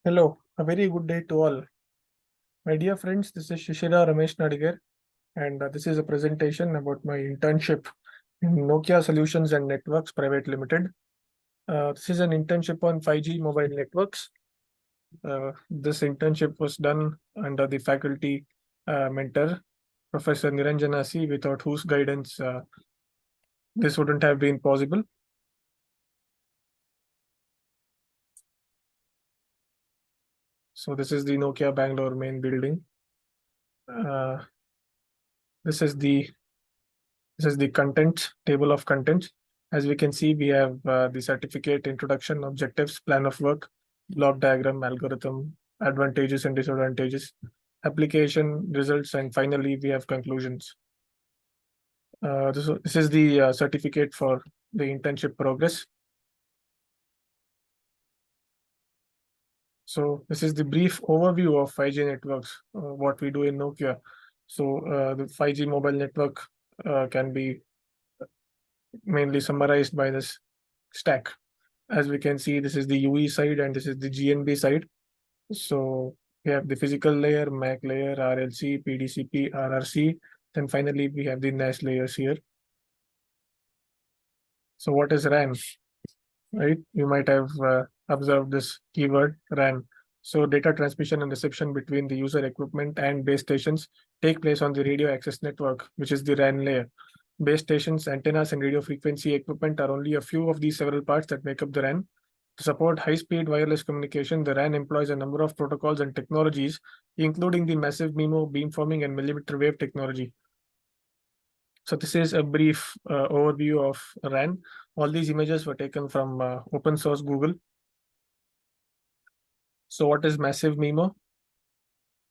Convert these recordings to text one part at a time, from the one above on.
Hello, a very good day to all. My dear friends, this is Shishira Ramesh Nadiger, and this is a presentation about my internship in Nokia Solutions and Networks Private Limited. This is an internship on 5G mobile networks. This internship was done under the faculty mentor, Professor Niranjana C, without whose guidance this wouldn't have been possible. So this is the Nokia Bangalore main building. Uh, this is the content table of contents. As we can see, we have the certificate, introduction, objectives, plan of work, block diagram, algorithm, advantages and disadvantages, application, results, and finally we have conclusions. This is the certificate for the internship progress. So this is the brief overview of 5G networks, what we do in Nokia. So the 5G mobile network can be mainly summarized by this stack. As we can see, this is the UE side and this is the GNB side. So we have the physical layer, MAC layer, RLC, PDCP, RRC. Then finally, we have the NAS layers here. So what is RAN? Right? You might have observed this keyword RAN. So data transmission and reception between the user equipment and base stations take place on the radio access network, which is the RAN layer. Base stations, antennas, and radio frequency equipment are only a few of these several parts that make up the RAN. To support high-speed wireless communication, the RAN employs a number of protocols and technologies, including the massive MIMO, beamforming, and millimeter wave technology. So this is a brief overview of RAN. All these images were taken from open source Google. So what is massive MIMO?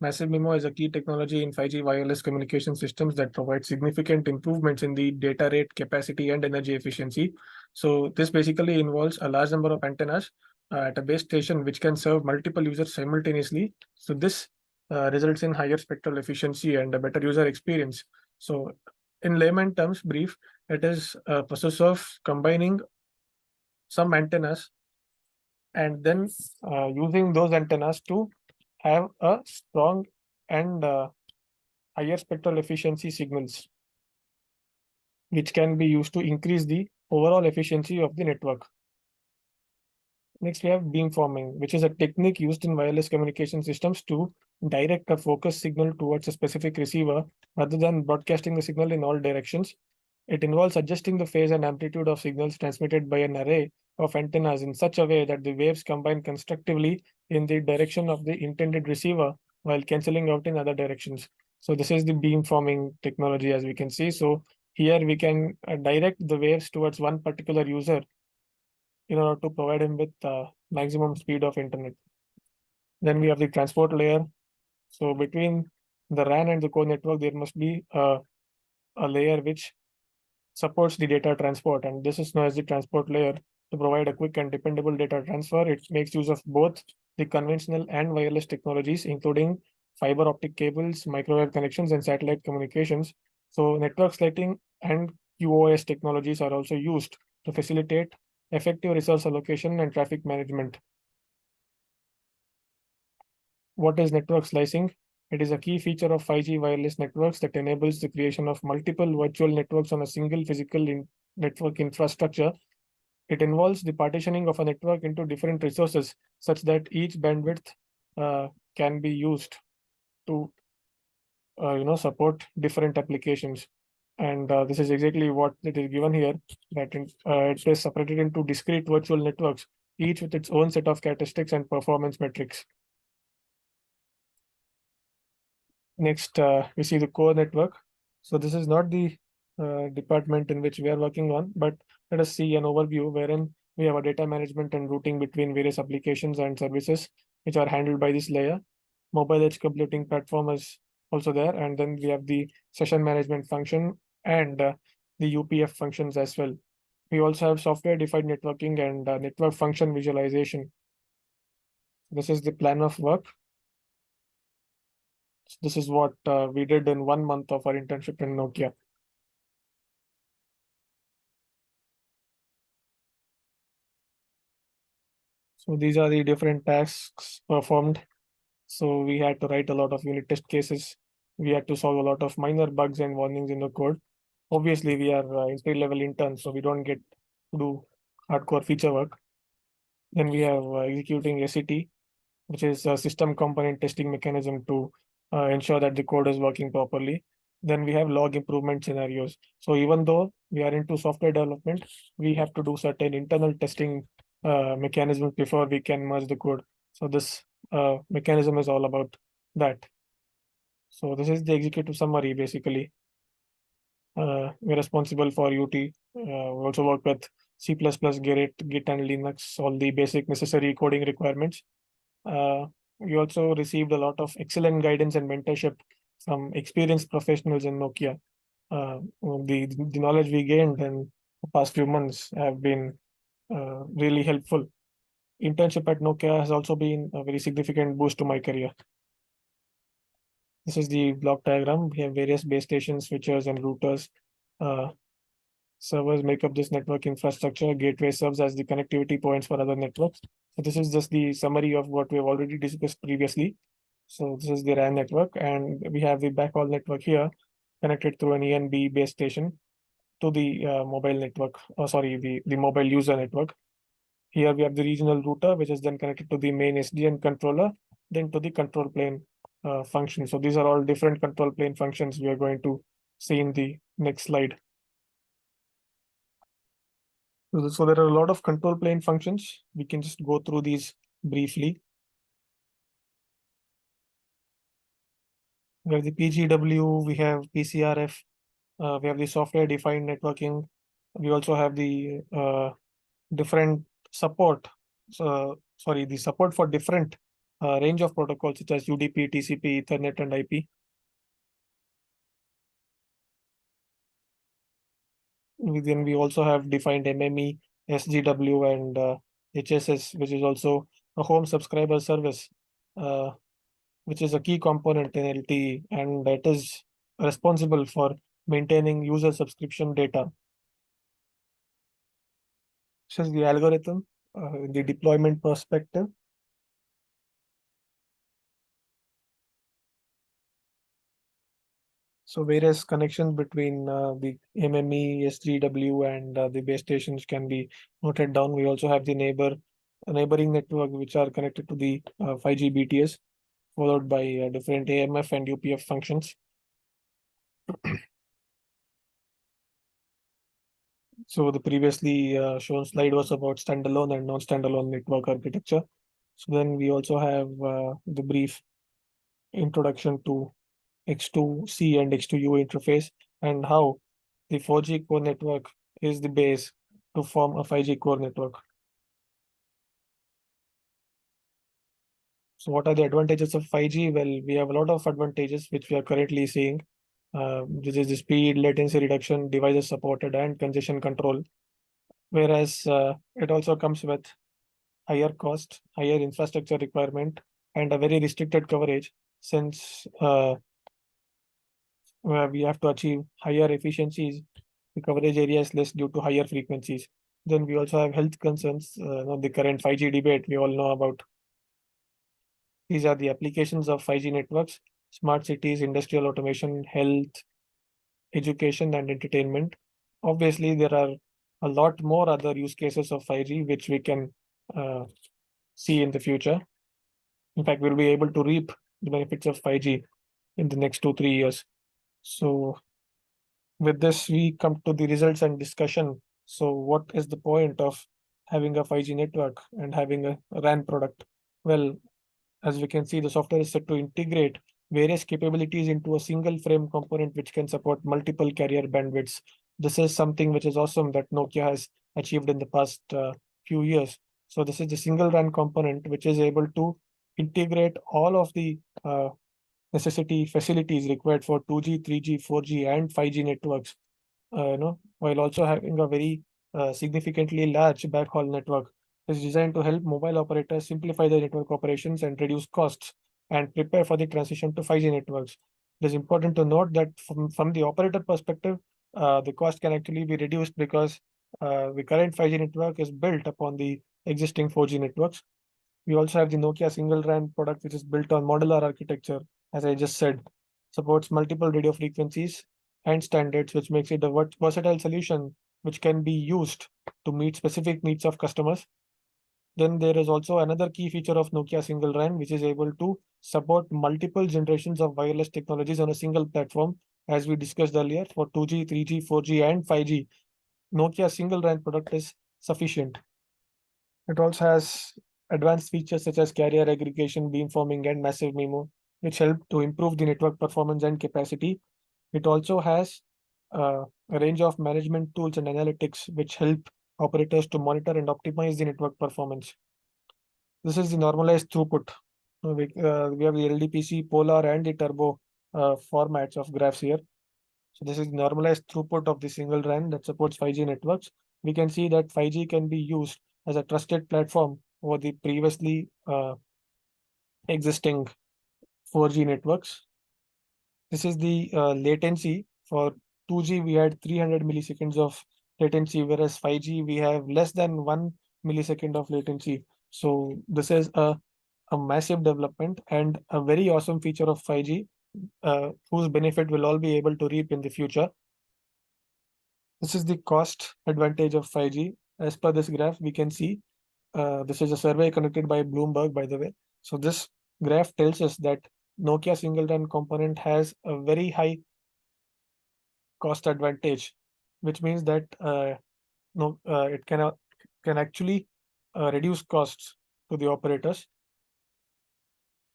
Massive MIMO is a key technology in 5G wireless communication systems that provide significant improvements in the data rate, capacity, and energy efficiency. So this basically involves a large number of antennas at a base station which can serve multiple users simultaneously. So this results in higher spectral efficiency and a better user experience. So in layman terms, brief, it is a process of combining some antennas and then using those antennas to have a strong and higher spectral efficiency signals, which can be used to increase the overall efficiency of the network. Next, we have beamforming, which is a technique used in wireless communication systems to direct a focus signal towards a specific receiver rather than broadcasting the signal in all directions. It involves adjusting the phase and amplitude of signals transmitted by an array of antennas in such a way that the waves combine constructively in the direction of the intended receiver while canceling out in other directions. So this is the beamforming technology, as we can see. So here we can direct the waves towards one particular user in order to provide him with maximum speed of internet. Then we have the transport layer. So between the RAN and the core network, there must be a layer which supports the data transport, and this is known as the transport layer. To provide a quick and dependable data transfer, it makes use of both the conventional and wireless technologies, including fiber optic cables, microwave connections, and satellite communications. So network slicing and QoS technologies are also used to facilitate effective resource allocation and traffic management. What is network slicing? It is a key feature of 5G wireless networks that enables the creation of multiple virtual networks on a single physical network infrastructure. It involves the partitioning of a network into different resources such that each bandwidth can be used to support different applications. And this is exactly what it is given here, that it is separated into discrete virtual networks, each with its own set of characteristics and performance metrics. Next, we see the core network. So this is not the department in which we are working on, but let us see an overview wherein we have a data management and routing between various applications and services which are handled by this layer. Mobile edge computing platform is also there, and then we have the session management function and the UPF functions as well. We also have software-defined networking and network function visualization. This is the plan of work. This is what we did in 1 month of our internship in Nokia. So these are the different tasks performed. So we had to write a lot of unit test cases. We had to solve a lot of minor bugs and warnings in the code. Obviously, we are entry-level interns, so we don't get to do hardcore feature work. Then we have executing SET, which is a system component testing mechanism to ensure that the code is working properly. Then we have log improvement scenarios. So even though we are into software development, we have to do certain internal testing mechanisms before we can merge the code. So this mechanism is all about that. So this is the executive summary basically. We're responsible for UT. We also work with C++, Git, and Linux, all the basic necessary coding requirements. We also received a lot of excellent guidance and mentorship from experienced professionals in Nokia. The knowledge we gained in the past few months have been really helpful. Internship at Nokia has also been a very significant boost to my career. This is the block diagram. We have various base stations, switches, and routers. Uh, Servers make up this network infrastructure. Gateway serves as the connectivity points for other networks. So this is just the summary of what we have already discussed previously. So this is the RAN network, and we have the backhaul network here connected through an ENB base station to the mobile network, the mobile user network. Here we have the regional router, which is then connected to the main SDN controller, then to the control plane function. So these are all different control plane functions we are going to see in the next slide. So there are a lot of control plane functions. We can just go through these briefly. We have the PGW, we have PCRF, we have the software defined networking. We also have the different support. So, the support for different range of protocols such as UDP, TCP, Ethernet, and IP. Then we also have defined MME, SGW, and HSS, which is also a home subscriber service, which is a key component in LTE, and that is responsible for maintaining user subscription data. This is the algorithm, the deployment perspective. So various connections between the MME, SGW, and the base stations can be noted down. We also have the neighboring network, which are connected to the 5G BTS, followed by different AMF and UPF functions. So the previously shown slide was about standalone and non-standalone network architecture. So then we also have the brief introduction to X2C and X2U interface and how the 4G core network is the base to form a 5G core network. So what are the advantages of 5G? Well, we have a lot of advantages which we are currently seeing. This is the speed, latency reduction, devices supported, and congestion control. Whereas it also comes with higher cost, higher infrastructure requirement, and a very restricted coverage since we have to achieve higher efficiencies. The coverage area is less due to higher frequencies. Then we also have health concerns. The current 5G debate we all know about. These are the applications of 5G networks: smart cities, industrial automation, health, education, and entertainment. Obviously, there are a lot more other use cases of 5G which we can see in the future. In fact, we'll be able to reap the benefits of 5G in the next 2-3 years. So with this, we come to the results and discussion. So what is the point of having a 5G network and having a RAN product? Well, as we can see, the software is set to integrate various capabilities into a single frame component which can support multiple carrier bandwidths. This is something which is awesome that Nokia has achieved in the past few years. So this is the single RAN component which is able to integrate all of the necessity facilities required for 2G, 3G, 4G, and 5G networks, while also having a very significantly large backhaul network. Is designed to help mobile operators simplify their network operations and reduce costs and prepare for the transition to 5G networks. It is important to note that from the operator perspective, the cost can actually be reduced because the current 5G network is built upon the existing 4G networks. We also have the Nokia single RAN product, which is built on modular architecture, as I just said, supports multiple radio frequencies and standards, which makes it a versatile solution which can be used to meet specific needs of customers. Then there is also another key feature of Nokia single RAN, which is able to support multiple generations of wireless technologies on a single platform, as we discussed earlier for 2G, 3G, 4G, and 5G. Nokia single RAN product is sufficient. It also has advanced features such as carrier aggregation, beamforming, and massive MIMO, which help to improve the network performance and capacity. It also has a range of management tools and analytics which help operators to monitor and optimize the network performance. This is the normalized throughput. We have the LDPC, Polar, and the Turbo formats of graphs here. So this is normalized throughput of the single RAN that supports 5G networks. We can see that 5G can be used as a trusted platform over the previously existing 4G networks. This is the latency. For 2G, we had 300 milliseconds of latency, whereas 5G, we have less than 1 millisecond of latency. So this is a massive development and a very awesome feature of 5G, whose benefit we'll all be able to reap in the future. This is the cost advantage of 5G. As per this graph, we can see this is a survey conducted by Bloomberg, by the way. So this graph tells us that Nokia single RAN component has a very high cost advantage, which means that no, it can actually reduce costs to the operators.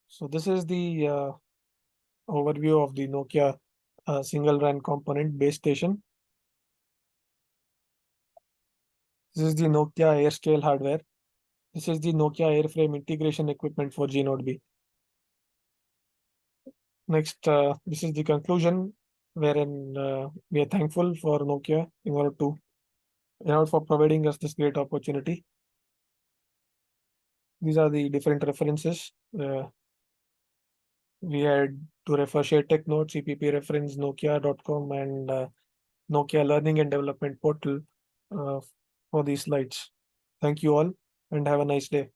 So this is the overview of the Nokia single RAN component base station. This is the Nokia AirScale hardware. This is the Nokia airframe integration equipment for G Node B. Next, this is the conclusion, wherein we are thankful for Nokia in order for providing us this great opportunity. These are the different references. We had to refer ShareTech Notes, CPP reference, Nokia.com, and Nokia Learning and Development Portal for these slides. Thank you all and have a nice day.